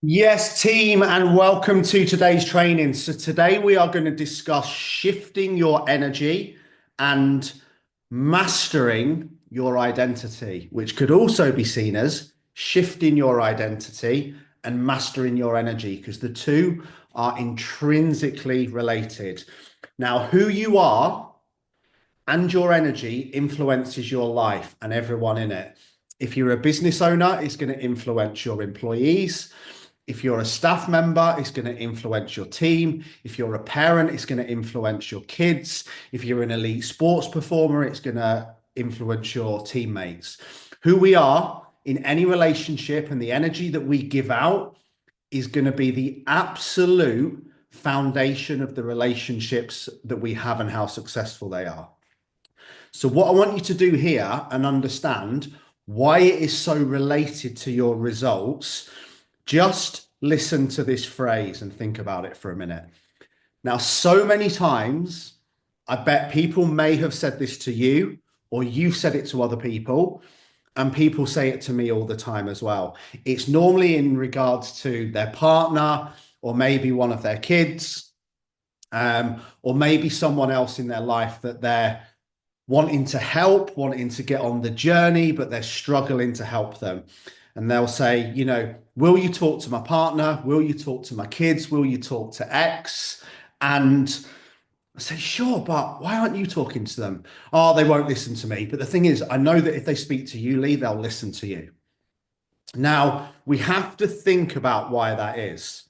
Yes, team, and welcome to today's training. So, today we are going to discuss shifting your energy and mastering your identity, which could also be seen as shifting your identity and mastering your energy, because the two are intrinsically related. Now, who you are and your energy influences your life and everyone in it. If you're a business owner, it's going to influence your employees. If you're a staff member, it's going to influence your team. If you're a parent, it's going to influence your kids. If you're an elite sports performer, it's going to influence your teammates. Who we are in any relationship and the energy that we give out is going to be the absolute foundation of the relationships that we have and how successful they are. So, what I want you to do here and understand why it is so related to your results, just listen to this phrase and think about it for a minute. Now, so many times, I bet people may have said this to you, or you've said it to other people, and people say it to me all the time as well. It's normally in regards to their partner, or maybe one of their kids, or maybe someone else in their life that they're wanting to help, wanting to get on the journey, but they're struggling to help them. And they'll say, will you talk to my partner? Will you talk to my kids? Will you talk to X? And I say, sure, but why aren't you talking to them? Oh, they won't listen to me. But the thing is, I know that if they speak to you, Lee, they'll listen to you. Now, we have to think about why that is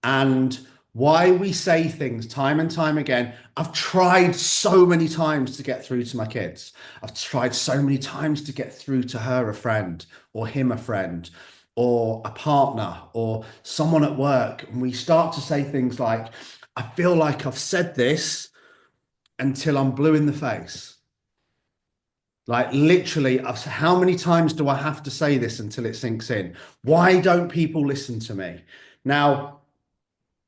and why we say things time and time again. I've tried so many times to get through to my kids. I've tried so many times to get through to her, a friend, or him, a friend, or a partner, or someone at work. And we start to say things like, I feel like I've said this until I'm blue in the face. Like literally, how many times do I have to say this until it sinks in? Why don't people listen to me? Now,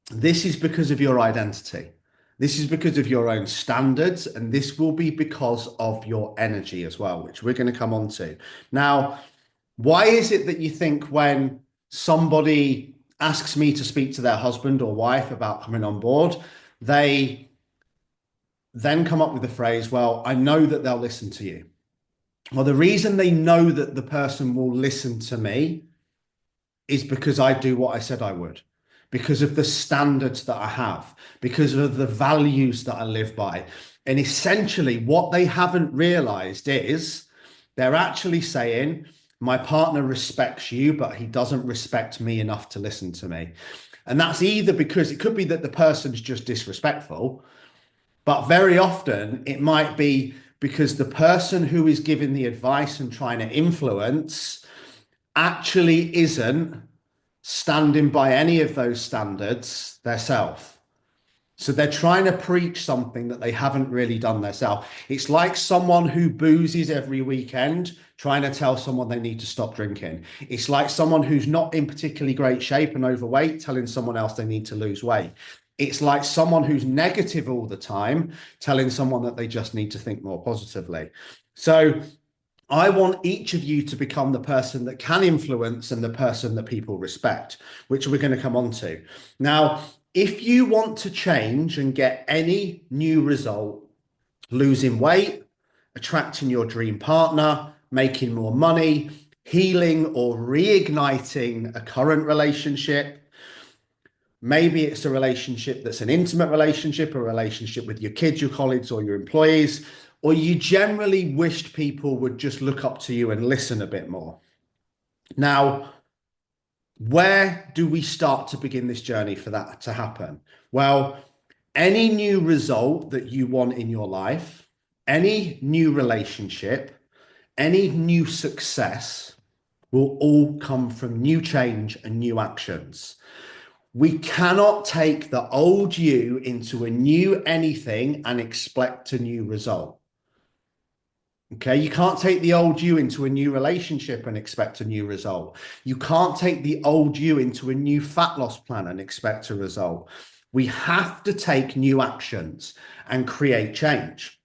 this is because of your identity. This is because of your own standards, and this will be because of your energy as well, which we're going to come on to. Now, why is it that you think when somebody asks me to speak to their husband or wife about coming on board, they then come up with the phrase, well, I know that they'll listen to you. Well, the reason they know that the person will listen to me is because I do what I said I would, because of the standards that I have, because of the values that I live by. And essentially, what they haven't realized is they're actually saying, my partner respects you, but he doesn't respect me enough to listen to me. And that's either because it could be that the person's just disrespectful, but very often it might be because the person who is giving the advice and trying to influence actually isn't standing by any of those standards themselves. So they're trying to preach something that they haven't really done themselves. It's like someone who boozes every weekend trying to tell someone they need to stop drinking. It's like someone who's not in particularly great shape and overweight telling someone else they need to lose weight. It's like someone who's negative all the time telling someone that they just need to think more positively. So I want each of you to become the person that can influence and the person that people respect, which we're going to come on to. Now, if you want to change and get any new result, losing weight, attracting your dream partner, making more money, healing or reigniting a current relationship, maybe it's a relationship that's an intimate relationship, a relationship with your kids, your colleagues, or your employees, or you generally wished people would just look up to you and listen a bit more. Now, where do we start to begin this journey for that to happen? Well, any new result that you want in your life, any new relationship, any new success will all come from new change and new actions. We cannot take the old you into a new anything and expect a new result. Okay, you can't take the old you into a new relationship and expect a new result. You can't take the old you into a new fat loss plan and expect a result. We have to take new actions and create change.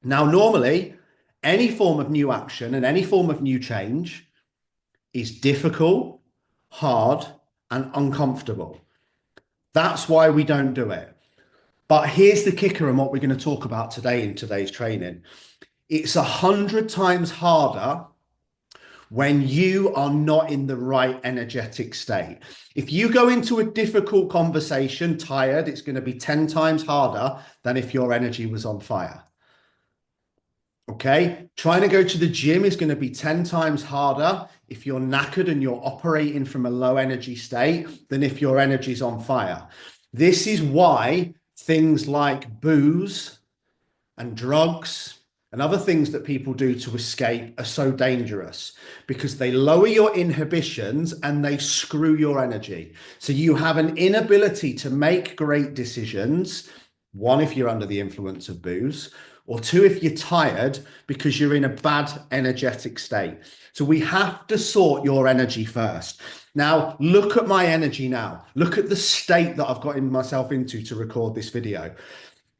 Now, normally, any form of new action and any form of new change is difficult, hard, and uncomfortable. That's why we don't do it. But here's the kicker and what we're going to talk about today in today's training. It's 100 times harder when you are not in the right energetic state. If you go into a difficult conversation tired, it's going to be 10 times harder than if your energy was on fire. Okay, trying to go to the gym is going to be 10 times harder if you're knackered and you're operating from a low energy state than if your energy's on fire. This is why things like booze and drugs and other things that people do to escape are so dangerous, because they lower your inhibitions and they screw your energy. So you have an inability to make great decisions. One, if you're under the influence of booze, or two, if you're tired because you're in a bad energetic state. So we have to sort your energy first. Now, look at my energy now. Look at the state that I've gotten myself into to record this video.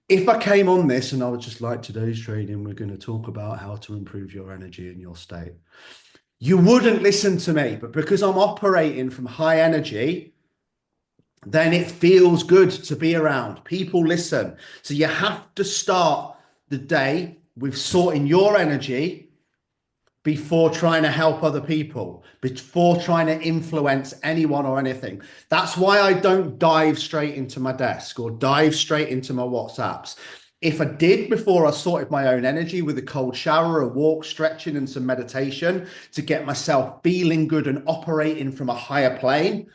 If I came on this and I was just like, today's training, we're going to talk about how to improve your energy and your state, you wouldn't listen to me. But because I'm operating from high energy, then it feels good to be around. People listen. So you have to start the day with sorting your energy before trying to help other people, before trying to influence anyone or anything. That's why I don't dive straight into my desk or dive straight into my WhatsApps. If I did before I sorted my own energy with a cold shower, a walk, stretching, and some meditation to get myself feeling good and operating from a higher plane,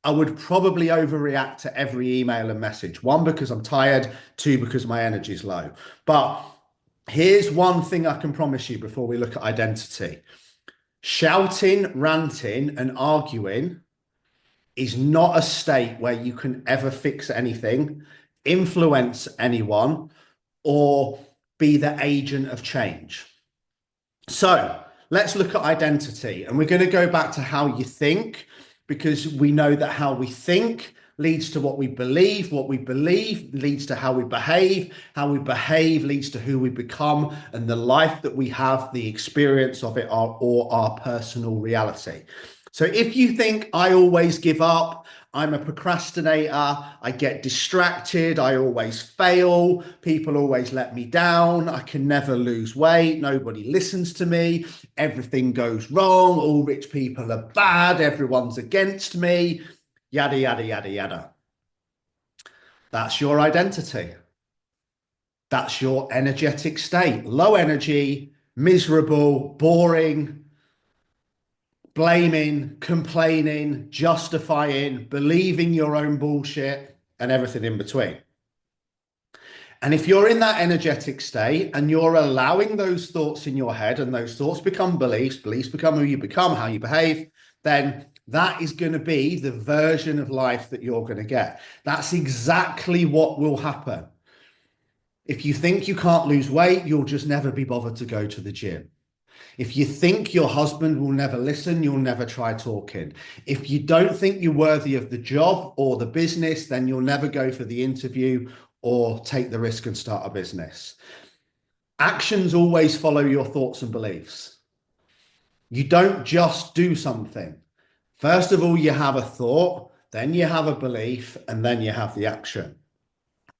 I would probably overreact to every email and message. One, because I'm tired. Two, because my energy is low. But here's one thing I can promise you before we look at identity. Shouting, ranting, and arguing is not a state where you can ever fix anything, influence anyone, or be the agent of change. So let's look at identity. And we're going to go back to how you think, because we know that how we think leads to what we believe leads to how we behave leads to who we become, and the life that we have, the experience of it, or our personal reality. So if you think I always give up, I'm a procrastinator, I get distracted, I always fail, people always let me down, I can never lose weight, nobody listens to me, everything goes wrong, all rich people are bad, everyone's against me, yada, yada, yada, yada. That's your identity. That's your energetic state. Low energy, miserable, boring, blaming, complaining, justifying, believing your own bullshit, and everything in between. And if you're in that energetic state and you're allowing those thoughts in your head and those thoughts become beliefs, beliefs become who you become, how you behave, then that is going to be the version of life that you're going to get. That's exactly what will happen. If you think you can't lose weight, you'll just never be bothered to go to the gym. If you think your husband will never listen, you'll never try talking. If you don't think you're worthy of the job or the business, then you'll never go for the interview or take the risk and start a business. Actions always follow your thoughts and beliefs. You don't just do something. First of all, you have a thought, then you have a belief, and then you have the action.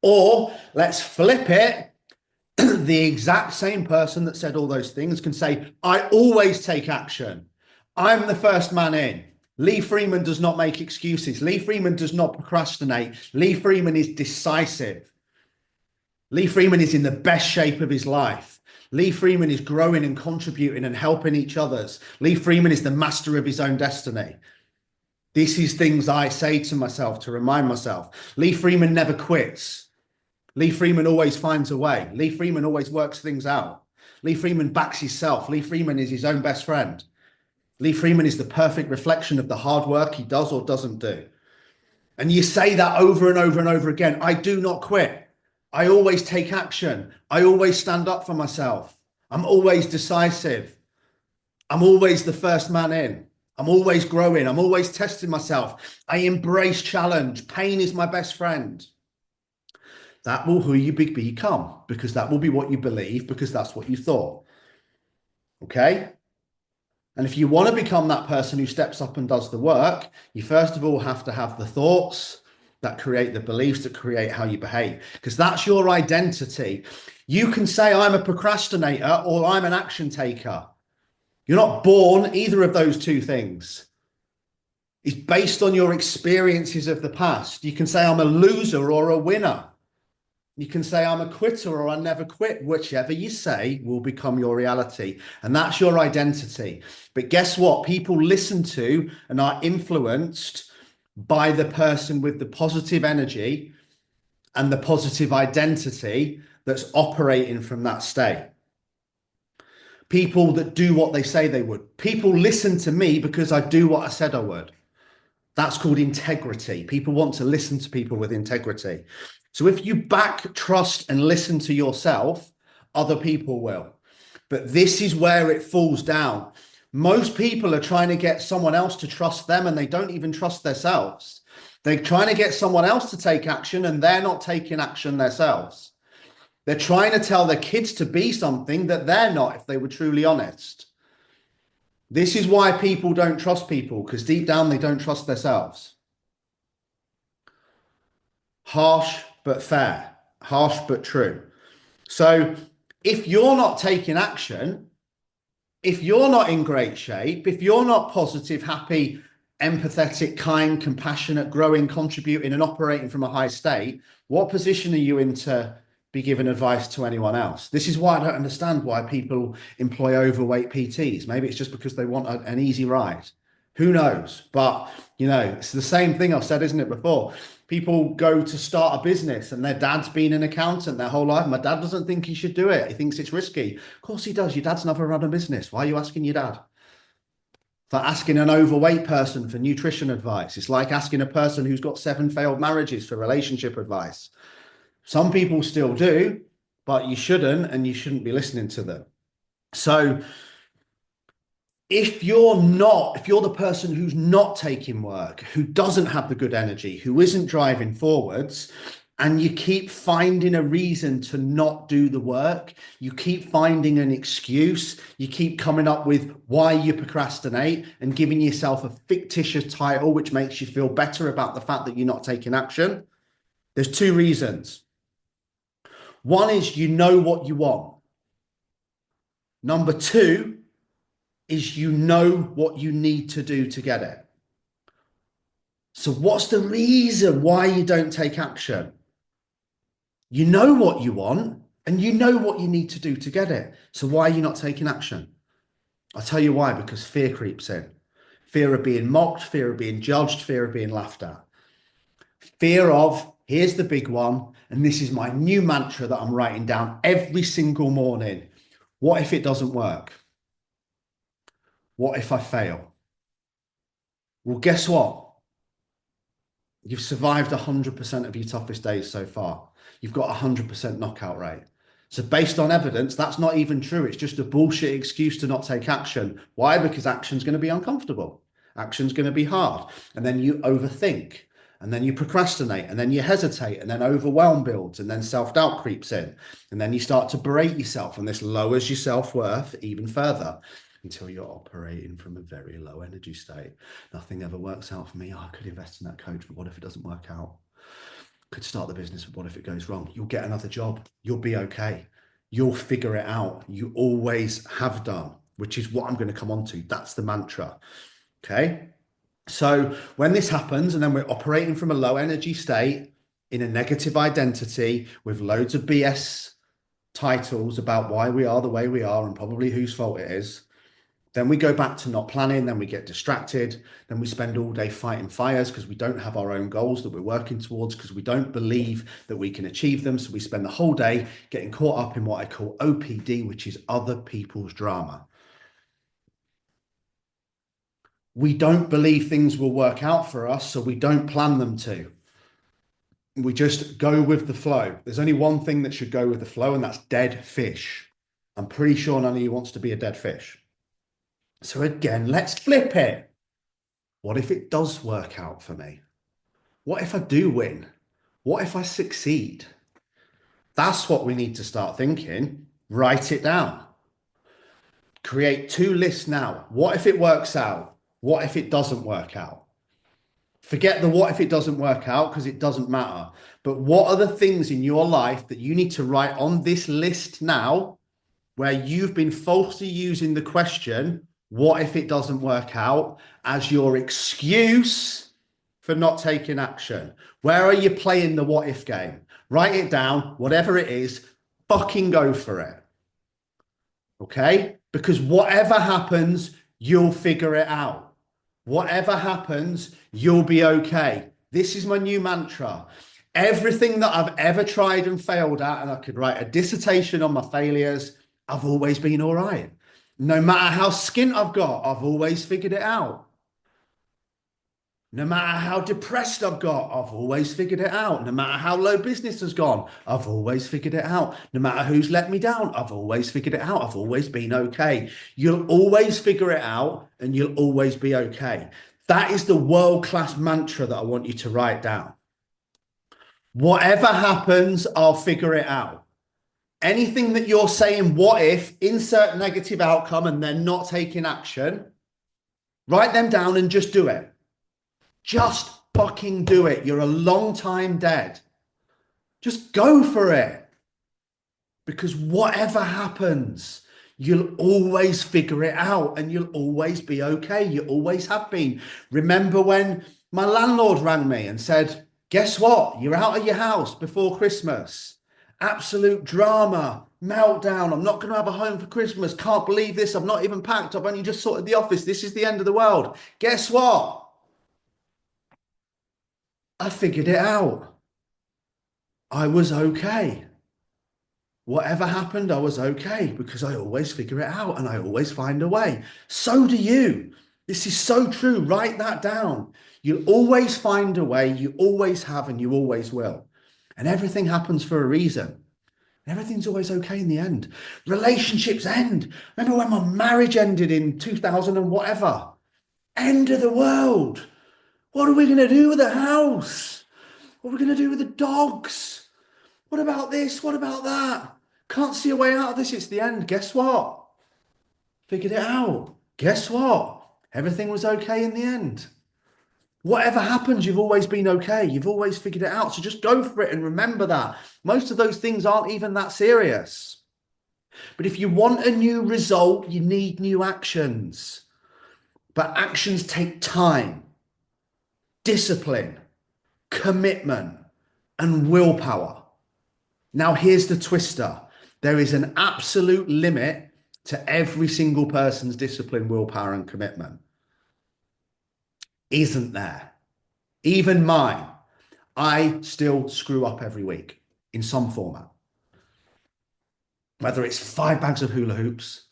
Or let's flip it. The exact same person that said all those things can say, I always take action. I'm the first man in. Lee Freeman does not make excuses. Lee Freeman does not procrastinate. Lee Freeman is decisive. Lee Freeman is in the best shape of his life. Lee Freeman is growing and contributing and helping each others. Lee Freeman is the master of his own destiny. This is things I say to myself to remind myself. Lee Freeman never quits. Lee Freeman always finds a way. Lee Freeman always works things out. Lee Freeman backs himself. Lee Freeman is his own best friend. Lee Freeman is the perfect reflection of the hard work he does or doesn't do. And you say that over and over and over again. I do not quit. I always take action. I always stand up for myself. I'm always decisive. I'm always the first man in. I'm always growing. I'm always testing myself. I embrace challenge. Pain is my best friend. That will who you become, because that will be what you believe, because that's what you thought. Okay? And if you want to become that person who steps up and does the work, you first of all have to have the thoughts that create the beliefs that create how you behave, because that's your identity. You can say, I'm a procrastinator or I'm an action taker. You're not born either of those two things. It's based on your experiences of the past. You can say, I'm a loser or a winner. You can say, I'm a quitter or I never quit. Whichever you say will become your reality. And that's your identity. But guess what? People listen to and are influenced by the person with the positive energy and the positive identity that's operating from that state. People that do what they say they would. People listen to me because I do what I said I would. That's called integrity. People want to listen to people with integrity. So if you back, trust, and listen to yourself, other people will. But this is where it falls down. Most people are trying to get someone else to trust them and they don't even trust themselves. They're trying to get someone else to take action and they're not taking action themselves. They're trying to tell their kids to be something that they're not, if they were truly honest. This is why people don't trust people, because deep down they don't trust themselves. Harsh but fair, harsh but true. So if you're not taking action, if you're not in great shape, if you're not positive, happy, empathetic, kind, compassionate, growing, contributing, and operating from a high state, what position are you in to be giving advice to anyone else? This is why I don't understand why people employ overweight PTs. Maybe it's just because they want an easy ride. Who knows? But, it's the same thing I've said, isn't it, before? People go to start a business and their dad's been an accountant their whole life. My dad doesn't think he should do it. He thinks it's risky. Of course he does. Your dad's never run a business. Why are you asking your dad? It's like asking an overweight person for nutrition advice. It's like asking a person who's got 7 failed marriages for relationship advice. Some people still do, but you shouldn't, and you shouldn't be listening to them. So if you're the person who's not taking work, who doesn't have the good energy, who isn't driving forwards, and you keep finding a reason to not do the work, you keep finding an excuse, you keep coming up with why you procrastinate and giving yourself a fictitious title, which makes you feel better about the fact that you're not taking action. There's 2 reasons. One is you know what you want. Number 2 is you know what you need to do to get it. So what's the reason why you don't take action? You know what you want and you know what you need to do to get it. So why are you not taking action? I'll tell you why, because fear creeps in. Fear of being mocked, fear of being judged, fear of being laughed at. Fear of, here's the big one, and this is my new mantra that I'm writing down every single morning. What if it doesn't work? What if I fail? Well, guess what? You've survived 100% of your toughest days so far. You've got a 100% knockout rate. So based on evidence, that's not even true. It's just a bullshit excuse to not take action. Why? Because action's going to be uncomfortable. Action's going to be hard. And then you overthink. And then you procrastinate. And then you hesitate. And then overwhelm builds. And then self-doubt creeps in. And then you start to berate yourself. And this lowers your self-worth even further, until you're operating from a very low energy state. Nothing ever works out for me. Oh, I could invest in that coach, but what if it doesn't work out? Could start the business, but what if it goes wrong? You'll get another job. You'll be okay. You'll figure it out. You always have done, which is what I'm going to come on to. That's the mantra. Okay. So when this happens, and then we're operating from a low energy state in a negative identity with loads of BS titles about why we are the way we are and probably whose fault it is, then we go back to not planning, then we get distracted, then we spend all day fighting fires because we don't have our own goals that we're working towards, because we don't believe that we can achieve them. So we spend the whole day getting caught up in what I call OPD, which is other people's drama. We don't believe things will work out for us, so we don't plan them to. We just go with the flow. There's only one thing that should go with the flow, and that's dead fish. I'm pretty sure none of you wants to be a dead fish. So again, let's flip it. What if it does work out for me? What if I do win? What if I succeed? That's what we need to start thinking. Write it down. Create two lists now. What if it works out? What if it doesn't work out? Forget the what if it doesn't work out because it doesn't matter. But what are the things in your life that you need to write on this list now where you've been falsely using the question, what if it doesn't work out, as your excuse for not taking action? Where are you playing the what if game? Write it down, whatever it is, fucking go for it. Okay? Because whatever happens, you'll figure it out. Whatever happens, you'll be okay. This is my new mantra. Everything that I've ever tried and failed at, and I could write a dissertation on my failures, I've always been all right. No matter how skint I've got, I've always figured it out. No matter how depressed I've got, I've always figured it out. No matter how low business has gone, I've always figured it out. No matter who's let me down, I've always figured it out. I've always been okay. You'll always figure it out and you'll always be okay. That is the world-class mantra that I want you to write down. Whatever happens, I'll figure it out. Anything that you're saying, what if, insert negative outcome, and they're not taking action, write them down and just do it. Just fucking do it. You're a long time dead. Just go for it. Because whatever happens, you'll always figure it out and you'll always be okay. You always have been. Remember when my landlord rang me and said, guess what? You're out of your house before Christmas. Absolute drama, meltdown. I'm not going to have a home for Christmas. Can't believe this. I've not even packed. I've only just sorted the office. This is the end of the world. Guess what? I figured it out. I was okay. Whatever happened, I was okay because I always figure it out and I always find a way. So do you. This is so true. Write that down. You'll always find a way. You always have and you always will. And everything happens for a reason. Everything's always okay in the end. Relationships end. Remember when my marriage ended in 2000 and whatever? End of the world. What are we going to do with the house? What are we going to do with the dogs? What about this? What about that? Can't see a way out of this. It's the end. Guess what? Figured it out. Guess what? Everything was okay in the end. Whatever happens, you've always been okay. You've always figured it out. So just go for it and remember that. Most of those things aren't even that serious. But if you want a new result, you need new actions. But actions take time, discipline, commitment, and willpower. Now, here's the twister. There is an absolute limit to every single person's discipline, willpower, and commitment. Isn't there? Even mine. I still screw up every week in some format. Whether it's 5 bags of hula hoops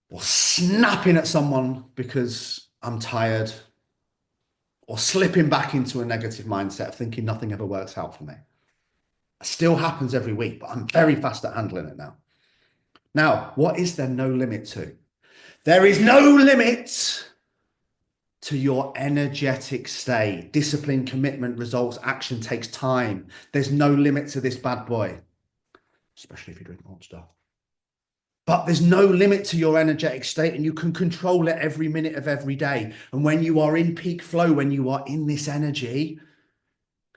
or snapping at someone because I'm tired or slipping back into a negative mindset, thinking nothing ever works out for me. It still happens every week, but I'm very fast at handling it now. Now, what is there no limit to? There is no limit to your energetic state. Discipline, commitment, results, action takes time. There's no limit to this bad boy, especially if you drink Monster. But there's no limit to your energetic state and you can control it every minute of every day. And when you are in peak flow, when you are in this energy,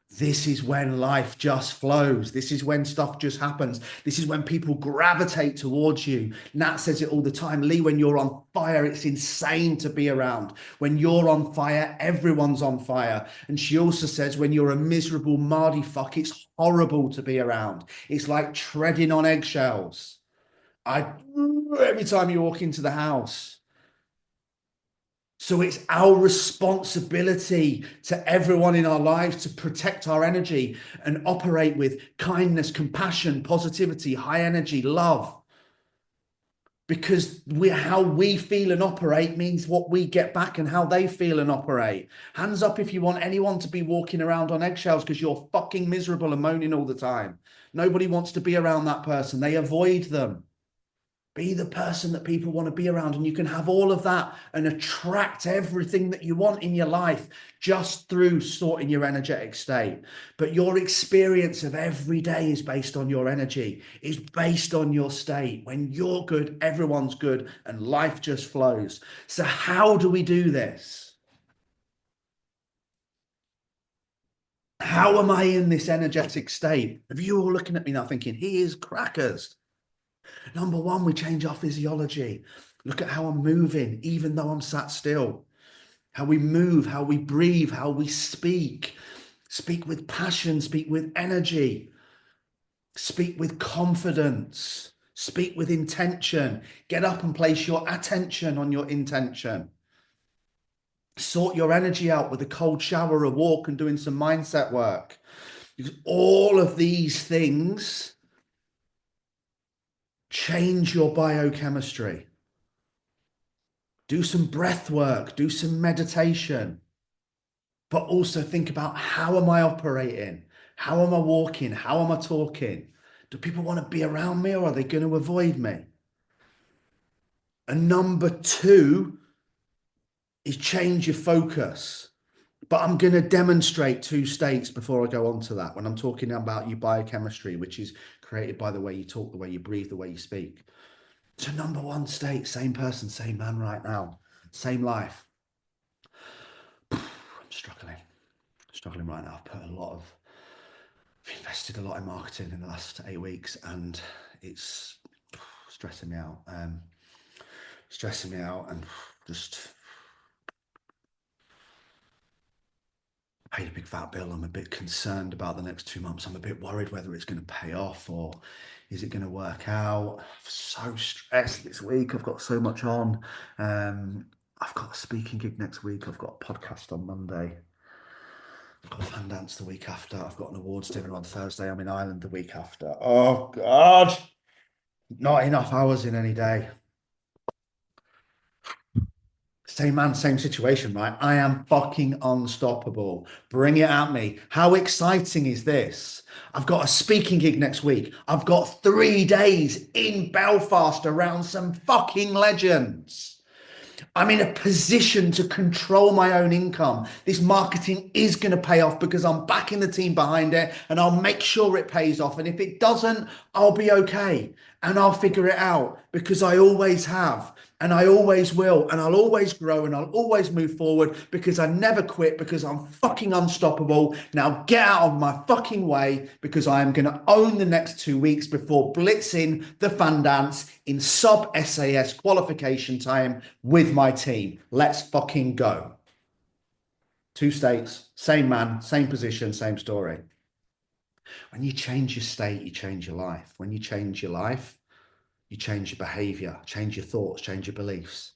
this is when life just flows. This is when stuff just happens. This is when people gravitate towards you. Nat says it all the time. Lee, when you're on fire, it's insane to be around. When you're on fire, everyone's on fire. And she also says, when you're a miserable mardy fuck, it's horrible to be around. It's like treading on eggshells. Every time you walk into the house. So it's our responsibility to everyone in our lives to protect our energy and operate with kindness, compassion, positivity, high energy, love. Because how we feel and operate means what we get back and how they feel and operate. Hands up if you want anyone to be walking around on eggshells because you're fucking miserable and moaning all the time. Nobody wants to be around that person. They avoid them. Be the person that people want to be around, and you can have all of that and attract everything that you want in your life just through sorting your energetic state. But your experience of every day is based on your energy, is based on your state. When you're good, everyone's good, and life just flows. So how do we do this? How am I in this energetic state? If you're all looking at me now thinking, he is crackers. Number one, we change our physiology. Look at how I'm moving, even though I'm sat still. How we move, how we breathe, how we speak. Speak with passion, speak with energy, speak with confidence, speak with intention. Get up and place your attention on your intention. Sort your energy out with a cold shower, a walk, and doing some mindset work. Because all of these things change your biochemistry. Do some breath work, do some meditation, but also think about, how am I operating? How am I walking? How am I talking? Do people want to be around me, or are they going to avoid me? And number two is change your focus. But I'm going to demonstrate two states before I go on to that, when I'm talking about your biochemistry, which is created by the way you talk, the way you breathe, the way you speak. So number one state, same person, same man right now, same life. I'm struggling right now. I've invested a lot in marketing in the last 8 weeks, and it's stressing me out. And just paid a big fat bill. I'm a bit concerned about the next 2 months. I'm a bit worried whether it's going to pay off, or is it going to work out. I'm so stressed this week. I've got so much on. I've got a speaking gig next week. I've got a podcast on Monday. I've got a fan dance the week after. I've got an awards dinner on Thursday. I'm in Ireland the week after. Oh God, not enough hours in any day. Same man, same situation, right? I am fucking unstoppable. Bring it at me. How exciting is this? I've got a speaking gig next week. I've got 3 days in Belfast around some fucking legends. I'm in a position to control my own income. This marketing is going to pay off because I'm backing the team behind it, and I'll make sure it pays off. And if it doesn't, I'll be okay, and I'll figure it out, because I always have, and I always will, and I'll always grow, and I'll always move forward, because I never quit, because I'm fucking unstoppable. Now get out of my fucking way, because I am going to own the next 2 weeks before blitzing the fan dance in sub SAS qualification time with my team. Let's fucking go. 2 states, same man, same position, same story. When you change your state, you change your life. When you change your life, you change your behavior, change your thoughts, change your beliefs,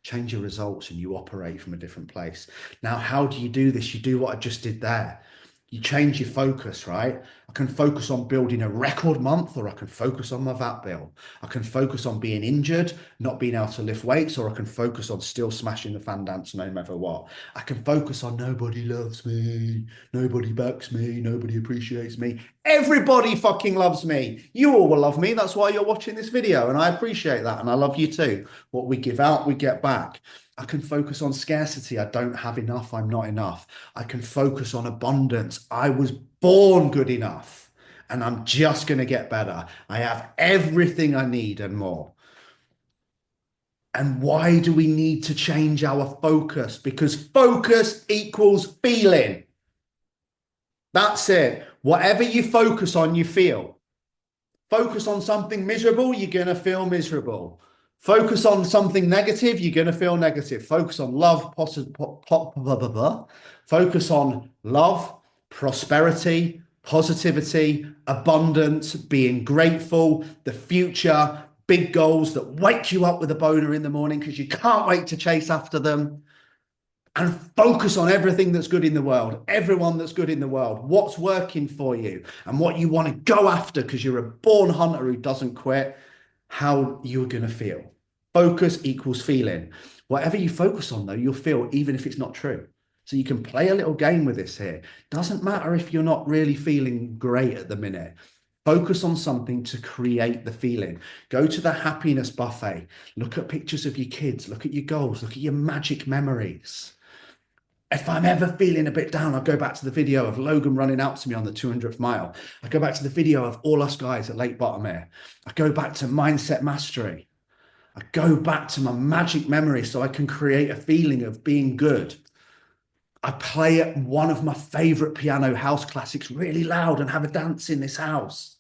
change your results, and you operate from a different place. Now, how do you do this? You do what I just did there. You change your focus, right? I can focus on building a record month, or I can focus on my VAT bill. I can focus on being injured, not being able to lift weights, or I can focus on still smashing the fan dance no matter what. I can focus on nobody loves me, nobody backs me, nobody appreciates me. Everybody fucking loves me. You all will love me. That's why you're watching this video, and I appreciate that, and I love you too. What we give out, we get back. I can focus on scarcity. I don't have enough. I'm not enough. I can focus on abundance. I was born good enough, and I'm just going to get better. I have everything I need and more. And why do we need to change our focus? Because focus equals feeling. That's it. Whatever you focus on, you feel. Focus on something miserable, you're going to feel miserable. Focus on something negative, you're going to feel negative. Focus on love, focus on love, prosperity, positivity, abundance, being grateful, the future, big goals that wake you up with a boner in the morning because you can't wait to chase after them. And focus on everything that's good in the world, everyone that's good in the world, what's working for you, and what you want to go after, because you're a born hunter who doesn't quit, how you're going to feel. Focus equals feeling. Whatever you focus on, though, you'll feel, even if it's not true. So you can play a little game with this here. Doesn't matter if you're not really feeling great at the minute. Focus on something to create the feeling. Go to the happiness buffet. Look at pictures of your kids. Look at your goals. Look at your magic memories. If I'm ever feeling a bit down, I'll go back to the video of Logan running out to me on the 200th mile. I go back to the video of all us guys at Lake Bottomere. I go back to mindset mastery. I go back to my magic memory so I can create a feeling of being good. I play at one of my favorite piano house classics really loud and have a dance in this house.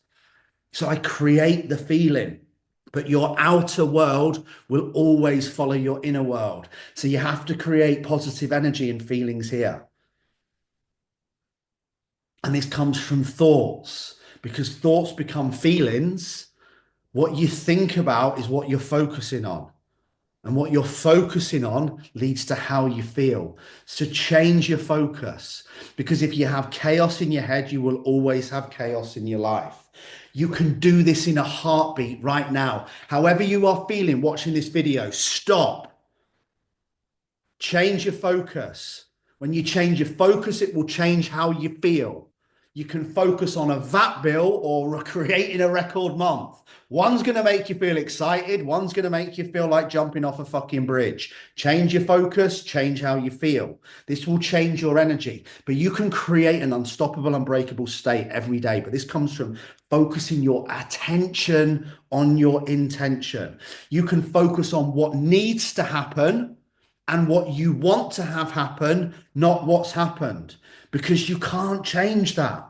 So I create the feeling. But your outer world will always follow your inner world. So you have to create positive energy and feelings here. And this comes from thoughts, because thoughts become feelings. What you think about is what you're focusing on. And what you're focusing on leads to how you feel. So change your focus, because if you have chaos in your head, you will always have chaos in your life. You can do this in a heartbeat right now. However you are feeling watching this video, stop. Change your focus. When you change your focus, it will change how you feel. You can focus on a VAT bill or creating a record month. One's going to make you feel excited. One's going to make you feel like jumping off a fucking bridge. Change your focus, change how you feel. This will change your energy, but you can create an unstoppable, unbreakable state every day. But this comes from focusing your attention on your intention. You can focus on what needs to happen and what you want to have happen, not what's happened, because you can't change that.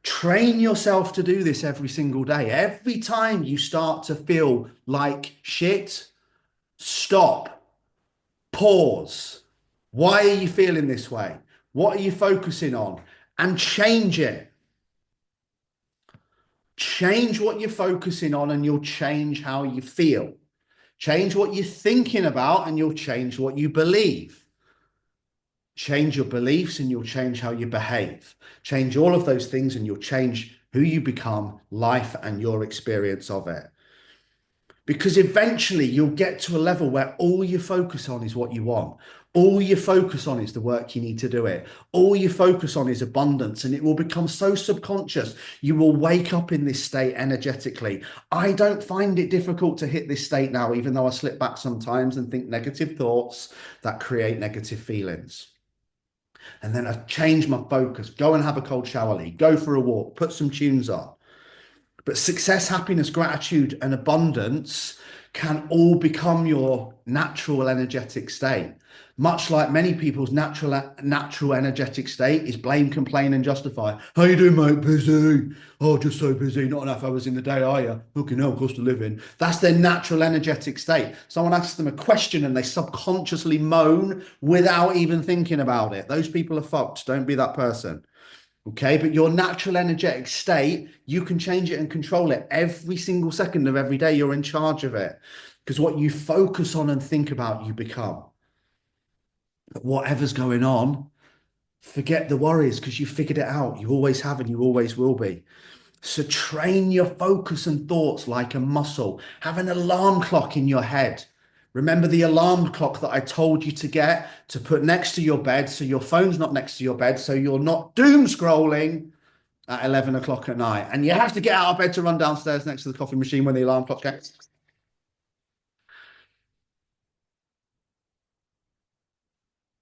Train yourself to do this every single day. Every time you start to feel like shit, stop, pause. Why are you feeling this way? What are you focusing on? And change it. Change what you're focusing on and you'll change how you feel. Change what you're thinking about and you'll change what you believe. Change your beliefs and you'll change how you behave. Change all of those things and you'll change who you become, life and your experience of it. Because eventually you'll get to a level where all you focus on is what you want. All you focus on is the work you need to do it. All you focus on is abundance, and it will become so subconscious. You will wake up in this state energetically. I don't find it difficult to hit this state now, even though I slip back sometimes and think negative thoughts that create negative feelings. And then I change my focus, go and have a cold shower, Lee, go for a walk, put some tunes on. But success, happiness, gratitude, and abundance can all become your natural energetic state. Much like many people's natural energetic state is blame, complain, and justify. How you doing, mate? Busy. Oh, just so busy. Not enough hours in the day, are you? Fucking hell, cost of living. That's their natural energetic state. Someone asks them a question and they subconsciously moan without even thinking about it. Those people are fucked. Don't be that person. Okay, but your natural energetic state, you can change it and control it every single second of every day. You're in charge of it, because what you focus on and think about, you become. But whatever's going on, forget the worries, because you figured it out. You always have and you always will be. So train your focus and thoughts like a muscle. Have an alarm clock in your head. Remember the alarm clock that I told you to get to put next to your bed, so your phone's not next to your bed, so you're not doom scrolling at 11 o'clock at night. And you have to get out of bed to run downstairs next to the coffee machine when the alarm clock gets.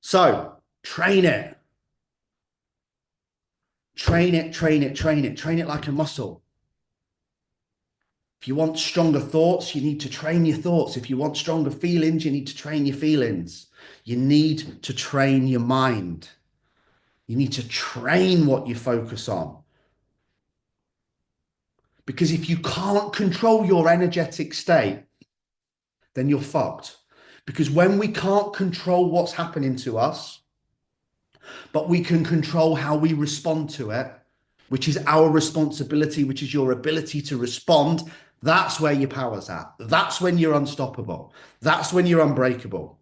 So train it. Train it, train it, train it. Train it like a muscle. If you want stronger thoughts, you need to train your thoughts. If you want stronger feelings, you need to train your feelings. You need to train your mind. You need to train what you focus on. Because if you can't control your energetic state, then you're fucked. Because when we can't control what's happening to us, but we can control how we respond to it, which is our responsibility, which is your ability to respond, that's where your power's at. That's when you're unstoppable. That's when you're unbreakable.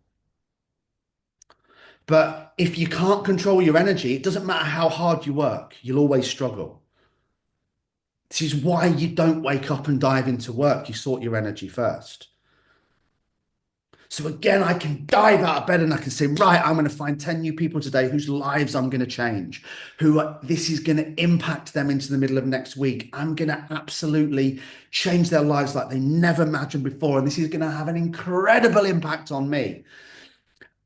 But if you can't control your energy, it doesn't matter how hard you work, you'll always struggle. This is why you don't wake up and dive into work. You sort your energy first. So again, I can dive out of bed and I can say, right, I'm going to find 10 new people today whose lives I'm going to change, this is going to impact them into the middle of next week. I'm going to absolutely change their lives like they never imagined before. And this is going to have an incredible impact on me.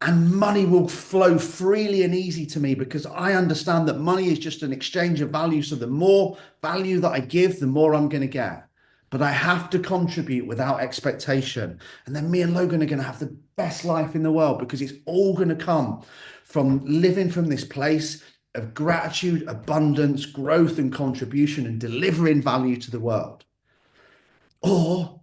And money will flow freely and easy to me because I understand that money is just an exchange of value. So the more value that I give, the more I'm going to get. But I have to contribute without expectation. And then me and Logan are going to have the best life in the world because it's all going to come from living from this place of gratitude, abundance, growth, and contribution and delivering value to the world. Or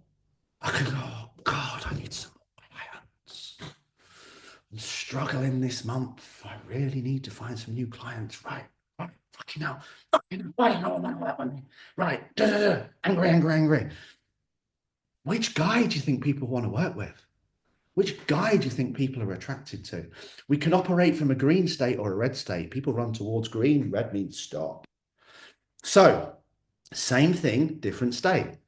I could go, oh, God, I need some clients. I'm struggling this month. I really need to find some new clients. Right. Right. Fucking hell. Fucking hell. I don't know what that one. Right. Da, da, da. Angry, angry, angry. Which guy do you think people want to work with? Which guy do you think people are attracted to? We can operate from a green state or a red state. People run towards green. Red means stop. So, same thing, different state.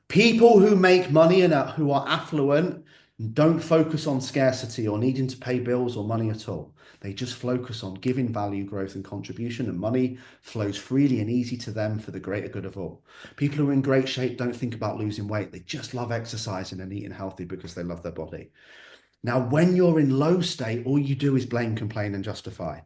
People who make money and who are affluent don't focus on scarcity or needing to pay bills or money at all. They just focus on giving value, growth, and contribution, and money flows freely and easy to them for the greater good of all. People who are in great shape don't think about losing weight. They just love exercising and eating healthy because they love their body. Now, when you're in low state, all you do is blame, complain, and justify.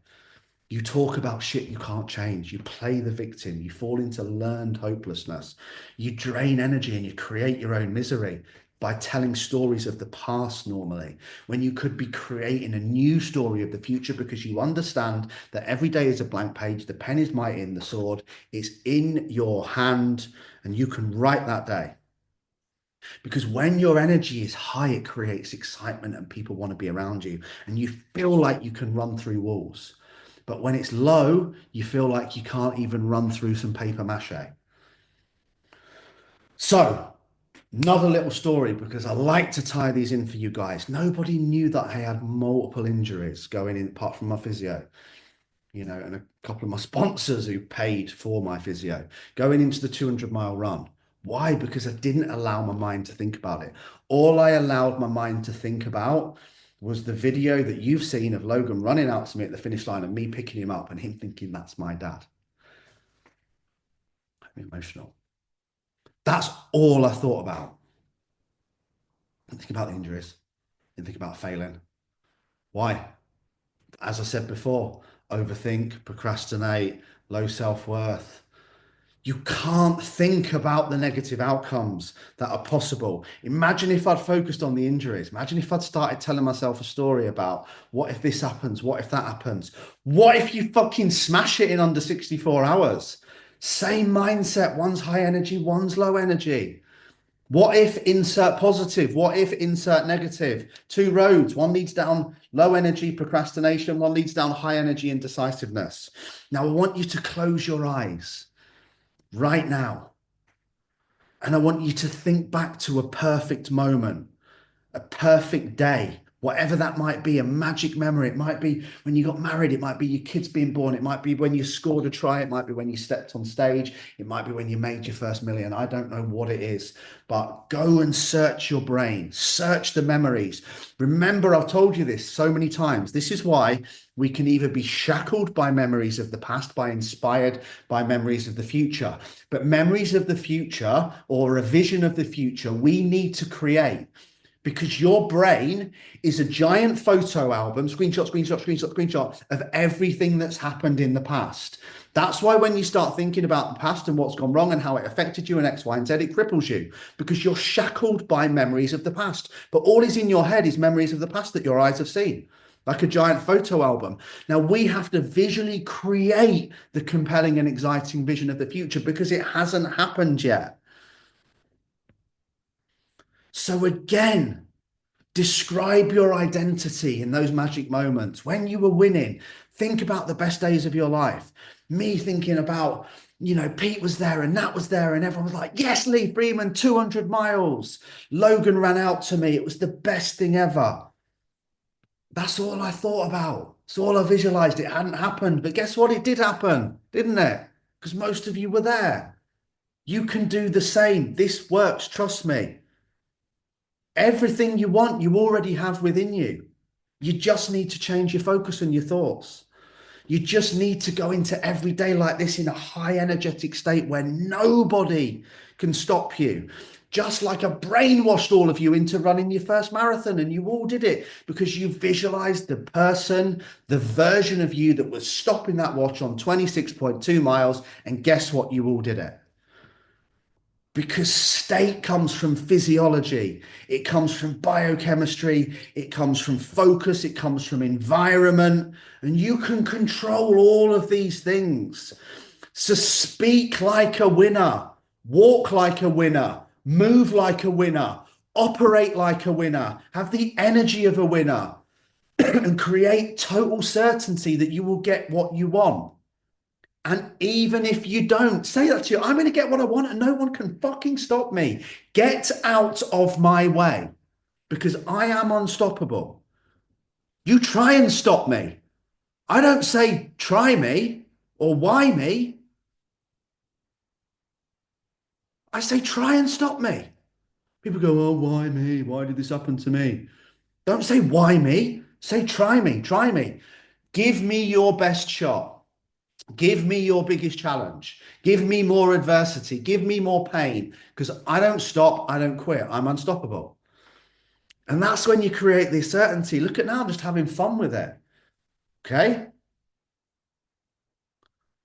You talk about shit you can't change. You play the victim. You fall into learned hopelessness. You drain energy and you create your own misery by telling stories of the past normally, when you could be creating a new story of the future because you understand that every day is a blank page. The pen is mighty in the sword. It's in your hand and you can write that day. Because when your energy is high, it creates excitement and people want to be around you and you feel like you can run through walls. But when it's low, you feel like you can't even run through some paper mache. So, another little story because I like to tie these in for you guys. Nobody knew that I had multiple injuries going in apart from my physio, and a couple of my sponsors who paid for my physio going into the 200-mile run. Why? Because I didn't allow my mind to think about it. All I allowed my mind to think about was the video that you've seen of Logan running out to me at the finish line and me picking him up and him thinking that's my dad. I'm emotional. That's all I thought about. I didn't think about the injuries. I didn't think about failing. Why? As I said before, overthink, procrastinate, low self-worth. You can't think about the negative outcomes that are possible. Imagine if I'd focused on the injuries. Imagine if I'd started telling myself a story about what if this happens? What if that happens? What if you fucking smash it in under 64 hours? Same mindset. One's high energy, one's low energy. What if insert positive? What if insert negative? Two roads. One leads down low energy procrastination. One leads down high energy indecisiveness. Now, I want you to close your eyes right now. And I want you to think back to a perfect moment, a perfect day, whatever that might be, a magic memory. It might be when you got married. It might be your kids being born. It might be when you scored a try. It might be when you stepped on stage. It might be when you made your first million. I don't know what it is, but go and search your brain, search the memories. Remember, I've told you this so many times. This is why we can either be shackled by memories of the past, by inspired by memories of the future. But memories of the future or a vision of the future, we need to create. Because your brain is a giant photo album, screenshot, screenshot, screenshot, screenshot of everything that's happened in the past. That's why when you start thinking about the past and what's gone wrong and how it affected you and X, Y, and Z, it cripples you because you're shackled by memories of the past. But all is in your head is memories of the past that your eyes have seen, like a giant photo album. Now we have to visually create the compelling and exciting vision of the future because it hasn't happened yet. So again, describe your identity in those magic moments. When you were winning, think about the best days of your life. Me thinking about, Pete was there and Nat was there and everyone was like, yes, Lee Freeman, 200 miles. Logan ran out to me. It was the best thing ever. That's all I thought about. It's all I visualized. It hadn't happened. But guess what? It did happen, didn't it? Because most of you were there. You can do the same. This works. Trust me. Everything you want, you already have within you. You just need to change your focus and your thoughts. You just need to go into every day like this in a high energetic state where nobody can stop you. Just like I brainwashed all of you into running your first marathon, and you all did it because you visualized the person, the version of you that was stopping that watch on 26.2 miles. And guess what? You all did it. Because state comes from physiology, it comes from biochemistry, it comes from focus, it comes from environment, and you can control all of these things. So speak like a winner, walk like a winner, move like a winner, operate like a winner, have the energy of a winner, and create total certainty that you will get what you want. And even if you don't, say that to you, I'm going to get what I want and no one can fucking stop me. Get out of my way because I am unstoppable. You try and stop me. I don't say try me or why me. I say try and stop me. People go, oh, why me? Why did this happen to me? Don't say why me. Say try me, try me. Give me your best shot. Give me your biggest challenge. Give me more adversity. Give me more pain because I don't stop. I don't quit. I'm unstoppable. And that's when you create the certainty. Look at now, I'm just having fun with it. Okay.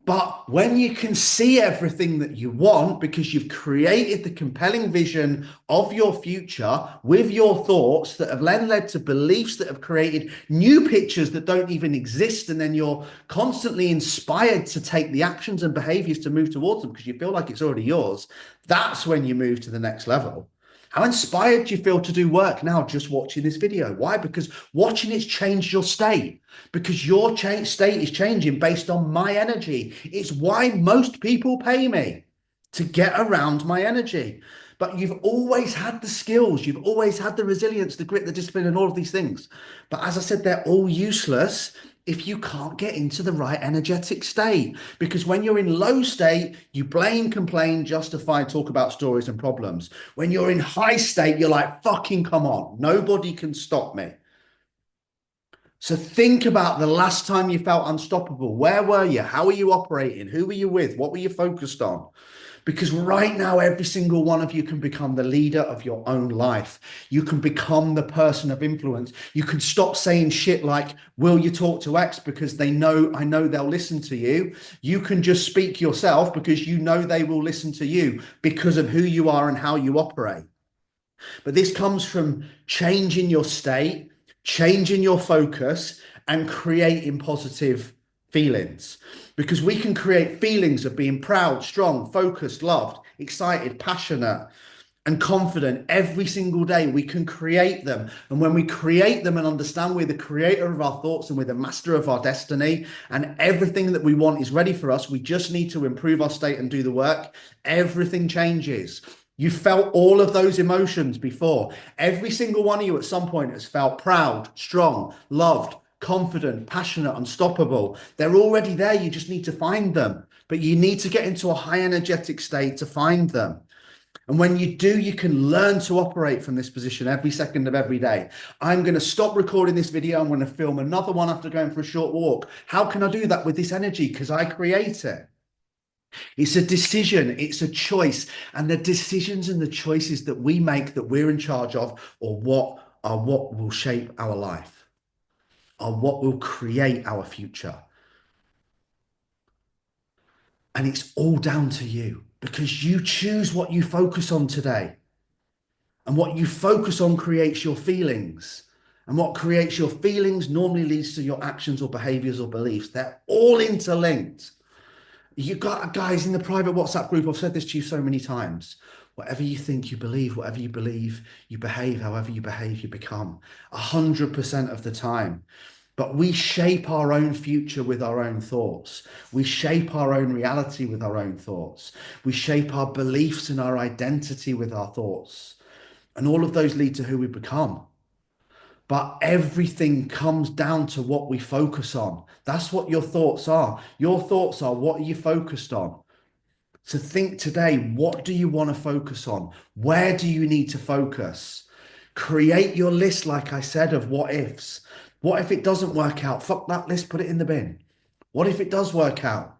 But when you can see everything that you want because you've created the compelling vision of your future with your thoughts that have then led to beliefs that have created new pictures that don't even exist, and then you're constantly inspired to take the actions and behaviors to move towards them because you feel like it's already yours, that's when you move to the next level. How inspired do you feel to do work now just watching this video? Why? Because watching it's changed your state. Because your state is changing based on my energy. It's why most people pay me to get around my energy. But you've always had the skills, you've always had the resilience, the grit, the discipline, and all of these things. But as I said, they're all useless if you can't get into the right energetic state. Because when you're in low state, you blame, complain, justify, talk about stories and problems. When you're in high state, you're like, fucking come on, nobody can stop me. So think about the last time you felt unstoppable. Where were you? How were you operating? Who were you with? What were you focused on? Because right now, every single one of you can become the leader of your own life. You can become the person of influence. You can stop saying shit like, will you talk to X? Because I know they'll listen to you. You can just speak yourself because you know they will listen to you because of who you are and how you operate. But this comes from changing your state, changing your focus, and creating positive feelings. Because we can create feelings of being proud, strong, focused, loved, excited, passionate, and confident every single day. We can create them. And when we create them and understand we're the creator of our thoughts and we're the master of our destiny, and everything that we want is ready for us, we just need to improve our state and do the work. Everything changes. You felt all of those emotions before. Every single one of you at some point has felt proud, strong, loved, confident, passionate, unstoppable. They're already there. You just need to find them. But you need to get into a high energetic state to find them. And when you do, you can learn to operate from this position every second of every day. I'm going to stop recording this video. I'm going to film another one after going for a short walk. How can I do that with this energy? Because I create it. It's a decision, it's a choice. And the decisions and the choices that we make that we're in charge of are what will shape our life, are what will create our future. And it's all down to you because you choose what you focus on today. And what you focus on creates your feelings. And what creates your feelings normally leads to your actions or behaviors or beliefs. They're all interlinked. You got guys in the private WhatsApp group. I've said this to you so many times. Whatever you think, you believe. Whatever you believe, you behave. However you behave, you become. 100% of the time. But we shape our own future with our own thoughts. We shape our own reality with our own thoughts. We shape our beliefs and our identity with our thoughts. And all of those lead to who we become. But everything comes down to what we focus on. That's what your thoughts are. Your thoughts are what are you focused on? So think today, what do you want to focus on? Where do you need to focus? Create your list, like I said, of what ifs. What if it doesn't work out? Fuck that list, put it in the bin. What if it does work out?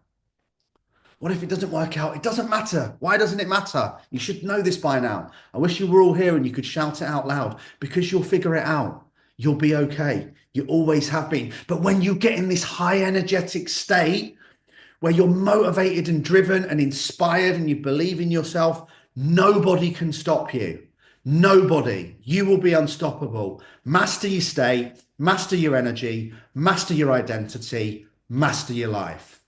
What if it doesn't work out? It doesn't matter. Why doesn't it matter? You should know this by now. I wish you were all here and you could shout it out loud, because you'll figure it out. You'll be okay. You always have been. But when you get in this high energetic state where you're motivated and driven and inspired and you believe in yourself, nobody can stop you. Nobody. You will be unstoppable. Master your state, master your energy, master your identity, master your life.